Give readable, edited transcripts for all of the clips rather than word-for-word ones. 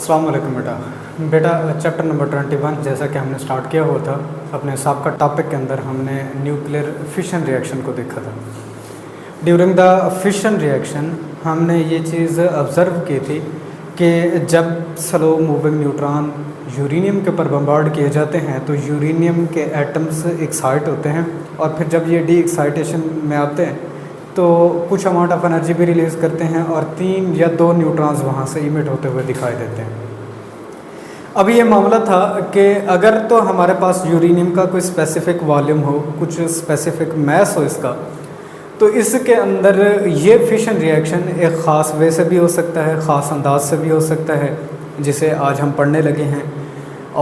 अस्सलाम वालेकुम बेटा चैप्टर नंबर 21 जैसा कि हमने स्टार्ट किया हुआ था अपने साबका टॉपिक के अंदर हमने न्यूक्लियर फिशन रिएक्शन को देखा था। ड्यूरिंग द फिशन रिएक्शन हमने ये चीज़ ऑब्ज़र्व की थी कि जब स्लो मूविंग न्यूट्रॉन यूरेनियम के ऊपर बम्बार्ड किए जाते हैं तो यूरेनियम के एटम्स एक्साइट होते हैं और फिर जब ये डी एक्साइटेशन में आते हैं तो कुछ अमाउंट ऑफ एनर्जी भी रिलीज़ करते हैं और 3 या 2 न्यूट्रॉन्स वहाँ से इमिट होते हुए दिखाई देते हैं। अब ये मामला था कि अगर तो हमारे पास यूरेनियम का कोई स्पेसिफिक वॉल्यूम हो, कुछ स्पेसिफिक मैस हो इसका, तो इसके अंदर ये फिशन रिएक्शन एक ख़ास वे से भी हो सकता है, ख़ास अंदाज से भी हो सकता है, जिसे आज हम पढ़ने लगे हैं।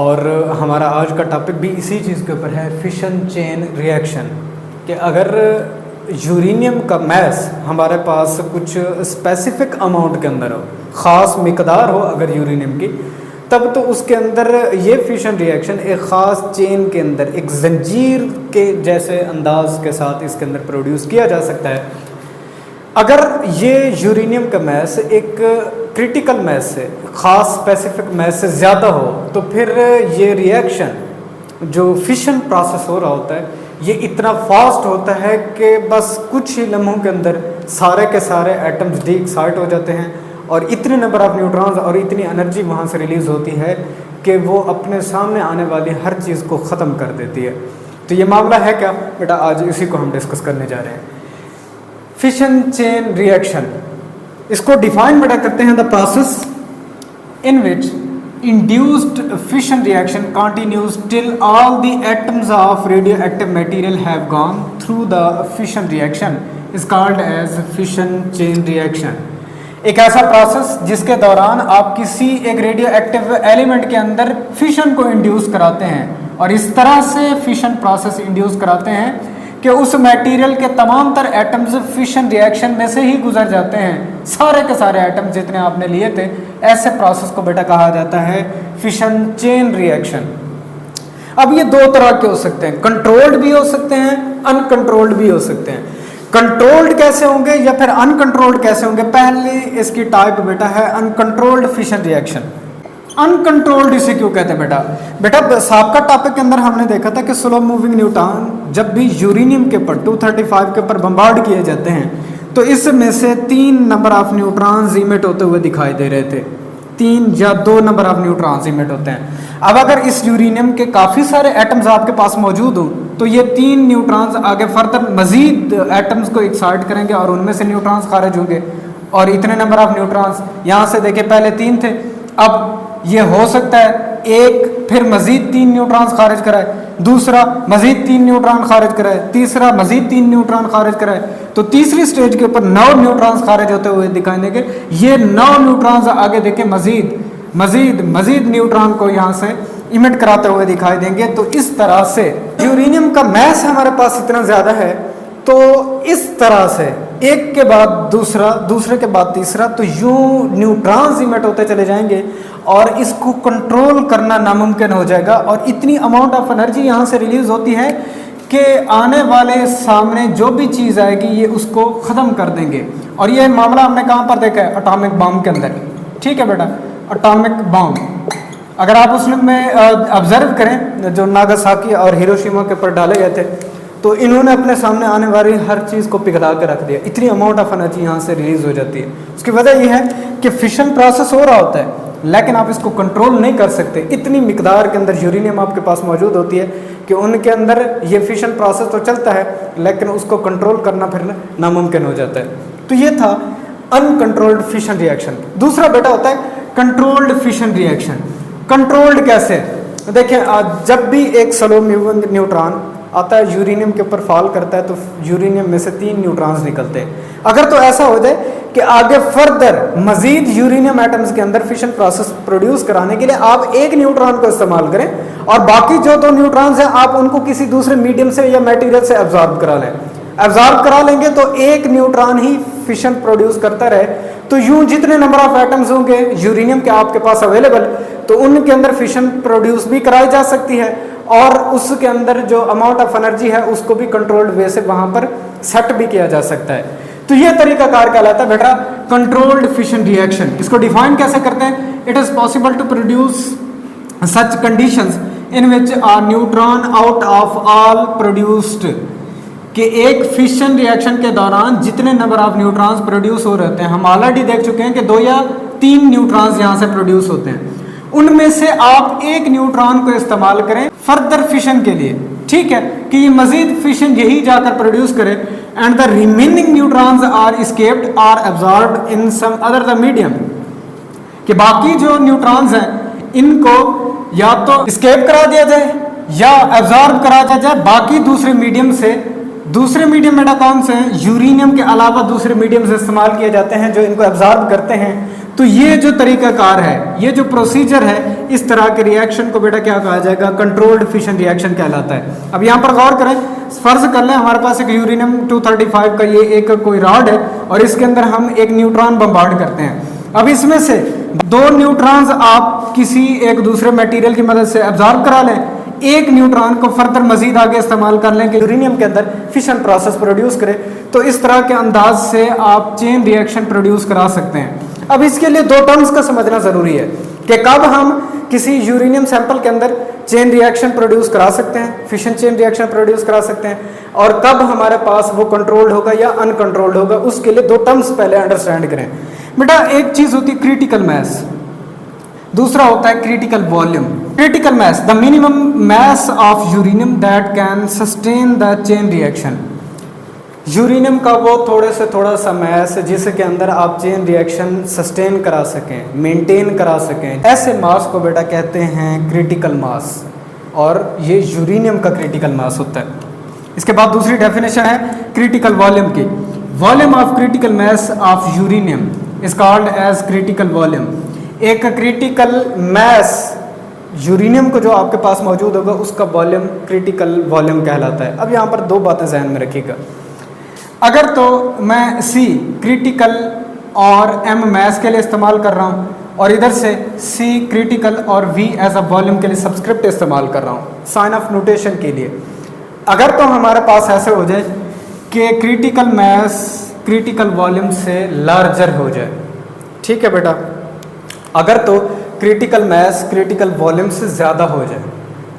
और हमारा आज का टॉपिक भी इसी चीज़ के ऊपर है, फिशन चेन रिएक्शन। कि अगर यूरेनियम का मैस हमारे पास कुछ स्पेसिफिक अमाउंट के अंदर हो, ख़ास मिकदार हो अगर यूरेनियम की, तब तो उसके अंदर ये फिशन रिएक्शन एक ख़ास चेन के अंदर एक जंजीर के जैसे अंदाज के साथ इसके अंदर प्रोड्यूस किया जा सकता है। अगर ये यूरेनियम का मैस एक क्रिटिकल मैस से, ख़ास स्पेसिफिक मैस से ज़्यादा हो, तो फिर ये रिएक्शन जो फिशन प्रोसेस हो रहा होता है ये इतना फास्ट होता है कि बस कुछ ही लम्हों के अंदर सारे के सारे एटम्स डी एक्साइट हो जाते हैं और इतने नंबर ऑफ न्यूट्रॉन्स और इतनी एनर्जी वहाँ से रिलीज़ होती है कि वो अपने सामने आने वाली हर चीज़ को ख़त्म कर देती है। तो ये मामला है क्या बेटा, आज इसी को हम डिस्कस करने जा रहे हैं। फिशन चेन रिएक्शन, इसको डिफाइन बेटा करते हैं, the process in which induced fission reaction continues till all the atoms of radioactive material have gone through the fission reaction is called as fission chain reaction। एक ऐसा process जिसके दौरान आप किसी एक रेडियो एक्टिव एलिमेंट के अंदर fission को इंड्यूस कराते हैं और इस तरह से फिशन प्रोसेस इंड्यूस कराते हैं कि उस मटेरियल के तमाम तर एटम्स फिशन रिएक्शन में से ही गुजर जाते हैं, सारे के सारे एटम्स जितने आपने लिए थे। ऐसे प्रोसेस को बेटा कहा जाता है फिशन चेन रिएक्शन। अब ये 2 तरह के हो सकते हैं, कंट्रोल्ड भी हो सकते हैं, अनकंट्रोल्ड भी हो सकते हैं। कंट्रोल्ड कैसे होंगे या फिर अनकंट्रोल्ड कैसे होंगे? पहले इसकी टाइप बेटा है अनकंट्रोल्ड फिशन रिएक्शन। अनकंट्रोल्ड इसे क्यों कहते हैं बेटा साबका टॉपिक के अंदर हमने देखा था कि स्लो मूविंग न्यूट्रॉन जब भी यूरेनियम के ऊपर 235 के ऊपर बम्बार्ड किए जाते हैं तो इसमें से 3 नंबर ऑफ न्यूट्रॉन्स इमिट होते हुए दिखाई दे रहे थे। 3 या 2 नंबर ऑफ न्यूट्रॉन्स इमिट होते हैं। अब अगर इस यूरेनियम के काफ़ी सारे एटम्स आपके पास मौजूद हों तो ये 3 न्यूट्रॉन्स आगे फर्दर मजीद एटम्स को एक्साइट करेंगे और उनमें से न्यूट्रॉन्स खारिज होंगे और इतने नंबर ऑफ न्यूट्रॉन्स यहाँ से देखिए, पहले 3 थे, अब ये हो सकता है एक फिर मजीद 3 न्यूट्रॉन्स खारिज कराए, दूसरा मजीद 3 न्यूट्रॉन खारिज कराए, तीसरा मजीद 3 न्यूट्रॉन खारिज कराए, तो तीसरी स्टेज के ऊपर 9 न्यूट्रॉन्स खारिज होते हुए दिखाई देंगे। ये 9 न्यूट्रॉन्स आगे देखें मजीद न्यूट्रॉन को यहाँ से इमिट कराते हुए दिखाई देंगे। तो इस तरह से यूरेनियम का मैस हमारे पास इतना ज़्यादा है, तो इस तरह से एक के बाद दूसरा, दूसरे के बाद तीसरा, तो यूं न्यूट्रॉन्स इमिट होते चले जाएंगे और इसको कंट्रोल करना नामुमकिन हो जाएगा और इतनी अमाउंट ऑफ एनर्जी यहाँ से रिलीज होती है कि आने वाले सामने जो भी चीज़ आएगी ये उसको ख़त्म कर देंगे। और ये मामला हमने कहाँ पर देखा है? एटॉमिक बम के अंदर। ठीक है बेटा, एटॉमिक बम अगर आप उसमें ऑब्जर्व करें जो नागासाकी और हिरोशिमा के ऊपर डाले गए थे, तो इन्होंने अपने सामने आने वाली हर चीज़ को पिघला के रख दिया। इतनी अमाउंट ऑफ एनर्जी यहाँ से रिलीज हो जाती है। उसकी वजह यह है कि फिशन प्रोसेस हो रहा होता है लेकिन आप इसको कंट्रोल नहीं कर सकते। इतनी मिकदार के अंदर यूरेनियम आपके पास मौजूद होती है कि उनके अंदर ये फिशन प्रोसेस तो चलता है लेकिन उसको कंट्रोल करना फिर नामुमकिन हो जाता है। तो ये था अनकंट्रोल्ड फिशन रिएक्शन। दूसरा बेटा होता है कंट्रोल्ड फिशन रिएक्शन। कंट्रोल्ड कैसे? देखिए, जब भी एक स्लो मूविंग न्यूट्रॉन आता है यूरेनियम के ऊपर फॉल करता है तो यूरेनियम में से 3 न्यूट्रॉन्स निकलते हैं। अगर तो ऐसा हो जाए कि आगे फर्दर मजीद यूरेनियम एटम्स के अंदर फिशन प्रोसेस प्रोड्यूस कराने के लिए आप 1 न्यूट्रॉन को इस्तेमाल करें और बाकी जो 2 न्यूट्रॉन्स हैं आप उनको किसी दूसरे मीडियम से या मटेरियल से एब्जॉर्ब करा लें। एब्जॉर्ब करा लेंगे तो 1 न्यूट्रॉन ही फिशन प्रोड्यूस करता रहे, तो यूं जितने नंबर ऑफ एटम्स होंगे यूरेनियम के आपके पास अवेलेबल, तो उनके अंदर फिशन प्रोड्यूस भी कराई जा सकती है और उसके अंदर जो अमाउंट ऑफ एनर्जी है उसको भी कंट्रोल्ड वे से वहाँ पर सेट भी किया जा सकता है। तो ये तरीका कार कहलाता है बेटा कंट्रोल्ड फिशन रिएक्शन। इसको डिफाइन कैसे करते हैं it is possible to produce such conditions in which are neutron out of all produced, कि एक फिशन रिएक्शन के दौरान जितने नंबर ऑफ न्यूट्रॉन्स प्रोड्यूस हो रहते हैं, हम ऑलरेडी देख चुके हैं कि 2 या 3 न्यूट्रॉन्स यहाँ से प्रोड्यूस होते हैं, उनमें से आप एक न्यूट्रॉन को इस्तेमाल करें फर्दर फिशन के लिए, ठीक है, कि ये मजीद फिशन यही जाकर प्रोड्यूस करे, and the remaining neutrons are escaped or absorbed in some other the medium, कि बाकी जो न्यूट्रॉन्स हैं इनको या तो एस्केप करा दिया जाए या एब्जॉर्ब करा दिया जाए बाकी दूसरे मीडियम से। दूसरे मीडियम में कौन से हैं? यूरेनियम के अलावा दूसरे मीडियम से इस्तेमाल किए जाते हैं जो इनको एब्जॉर्ब करते हैं। तो ये जो तरीकाकार है, ये जो प्रोसीजर है, इस तरह के रिएक्शन को बेटा क्या कहा जाएगा? कंट्रोल्ड फिशन रिएक्शन कहलाता है। अब यहाँ पर गौर करें, फर्ज कर लें हमारे पास एक यूरेनियम 235 का ये एक कोई रॉड है और इसके अंदर हम एक न्यूट्रॉन बम्बार्ड करते हैं। अब इसमें से 2 न्यूट्रॉन्स आप किसी एक दूसरे मटेरियल की मदद से एब्जॉर्ब करा लें, एक न्यूट्रॉन को फर्दर मजीद आगे इस्तेमाल कर लें कि यूरेनियम के अंदर फिशन प्रोसेस प्रोड्यूस करे। तो इस तरह के अंदाज से आप चेन रिएक्शन प्रोड्यूस करा सकते हैं। अब इसके लिए 2 टर्म्स का समझना ज़रूरी है कि कब हम किसी यूरेनियम सैंपल के अंदर चेन रिएक्शन प्रोड्यूस करा सकते हैं, फिशन चेन रिएक्शन प्रोड्यूस करा सकते हैं, और कब हमारे पास वो कंट्रोल्ड होगा या अनकंट्रोल्ड होगा। उसके लिए 2 टर्म्स पहले अंडरस्टैंड करें। बेटा एक चीज़ होती है क्रिटिकल मैस, दूसरा होता है critical volume. Critical mess, the minimum mess of uranium that can sustain the chain reaction. Uranium का वो थोड़े से थोड़ा सा मैस जिसके अंदर आप चेन रिएक्शन सस्टेन करा सकें, मेंटेन करा सकें, ऐसे मास को बेटा कहते हैं क्रिटिकल मास, और ये यूरेनियम का क्रिटिकल मास होता है। इसके बाद दूसरी डेफिनेशन है क्रिटिकल वॉल्यूम की। Volume of critical mass of uranium is called as critical volume. एक क्रिटिकल मैस यूरेनियम को जो आपके पास मौजूद होगा उसका वॉल्यूम क्रिटिकल वॉल्यूम कहलाता है। अब यहाँ पर 2 बातें जहन में रखिएगा। अगर तो मैं C क्रिटिकल और M मैस के लिए इस्तेमाल कर रहा हूँ और इधर से C क्रिटिकल और V एज अ वॉल्यूम के लिए सब्सक्रिप्ट इस्तेमाल कर रहा हूँ साइन ऑफ नोटेशन के लिए, अगर तो हमारे पास ऐसे हो जाए कि क्रिटिकल मैस क्रिटिकल वॉल्यूम से लार्जर हो जाए, ठीक है बेटा, अगर तो क्रिटिकल मैस क्रिटिकल वॉल्यूम से ज़्यादा हो जाए,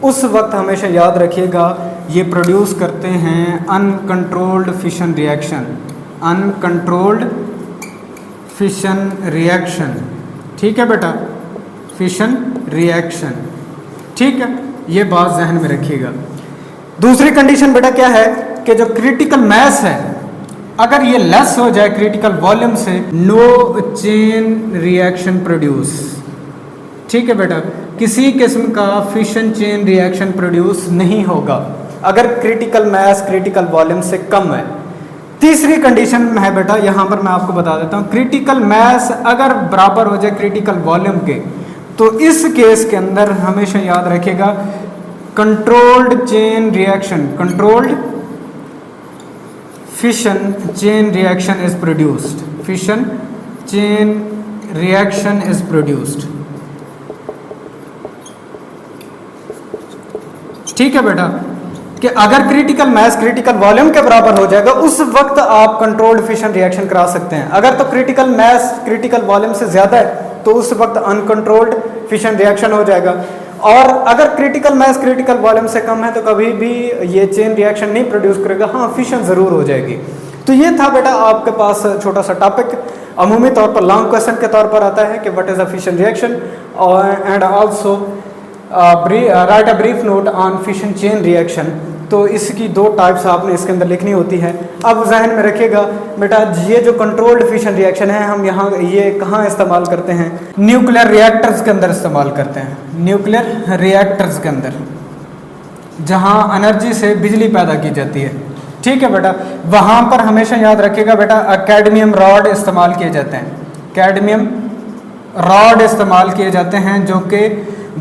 उस वक्त हमेशा याद रखिएगा ये प्रोड्यूस करते हैं uncontrolled fission reaction, uncontrolled fission reaction, ठीक है बेटा, फिशन रिएक्शन, ठीक है, ये बात जहन में रखिएगा। दूसरी कंडीशन बेटा क्या है कि जो क्रिटिकल मैस है अगर ये लेस हो जाए क्रिटिकल वॉल्यूम से, नो चेन रिएक्शन प्रोड्यूस, ठीक है बेटा, किसी किस्म का फिशन चेन रिएक्शन प्रोड्यूस नहीं होगा अगर क्रिटिकल मैस क्रिटिकल वॉल्यूम से कम है। तीसरी कंडीशन है बेटा, यहाँ पर मैं आपको बता देता हूँ, क्रिटिकल मैस अगर बराबर हो जाए क्रिटिकल वॉल्यूम के, तो इस केस के अंदर हमेशा याद रखिएगा controlled chain reaction, controlled fission chain reaction is produced, fission chain reaction is produced, ठीक है बेटा, कि अगर क्रिटिकल मैस क्रिटिकल वॉल्यूम के बराबर हो जाएगा उस वक्त आप कंट्रोल्ड फिशन रिएक्शन करा सकते हैं। अगर तो क्रिटिकल मैस क्रिटिकल वॉल्यूम से ज़्यादा है तो उस वक्त अनकंट्रोल्ड फिशन रिएक्शन हो जाएगा, और अगर क्रिटिकल मैस क्रिटिकल वॉल्यूम से कम है तो कभी भी ये चेन रिएक्शन नहीं प्रोड्यूस करेगा, हाँ फिशन ज़रूर हो जाएगी। तो ये था बेटा आपके पास छोटा सा टॉपिक, अमूमी तौर पर लॉन्ग क्वेश्चन के तौर पर आता है कि what is a fission reaction, and also right a brief note on fission chain reaction. तो इसकी 2 टाइप्स आपने इसके अंदर लिखनी होती है। अब जहन में रखिएगा बेटा ये जो कंट्रोल्ड फिशन रिएक्शन है हम यहाँ ये कहाँ इस्तेमाल करते हैं? न्यूक्लियर रिएक्टर्स के अंदर इस्तेमाल करते हैं, न्यूक्लियर रिएक्टर्स के अंदर जहाँ एनर्जी से बिजली पैदा की जाती है, ठीक है बेटा। वहाँ पर हमेशा याद रखिएगा बेटा कैडमियम रॉड इस्तेमाल किए जाते हैं, कैडमियम रॉड इस्तेमाल किए जाते हैं जो कि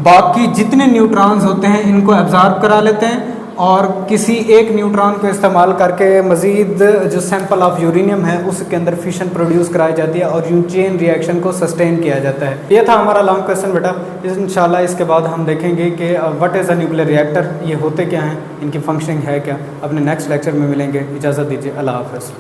बाकी जितने न्यूट्रॉन्स होते हैं इनको एब्जॉर्ब करा लेते हैं और किसी एक न्यूट्रॉन को इस्तेमाल करके मज़ीद जो सैंपल ऑफ यूरेनियम है उसके अंदर फिशन प्रोड्यूस कराई जाती है और यूं चेन रिएक्शन को सस्टेन किया जाता है। ये था हमारा लॉन्ग क्वेश्चन बेटा। इंशाल्लाह इसके बाद हम देखेंगे कि what is a nuclear reactor, ये होते क्या हैं, इनकी फंक्शनिंग है क्या। अपने नेक्स्ट लेक्चर में मिलेंगे, इजाज़त दीजिए, अल्लाह हाफ़िज़।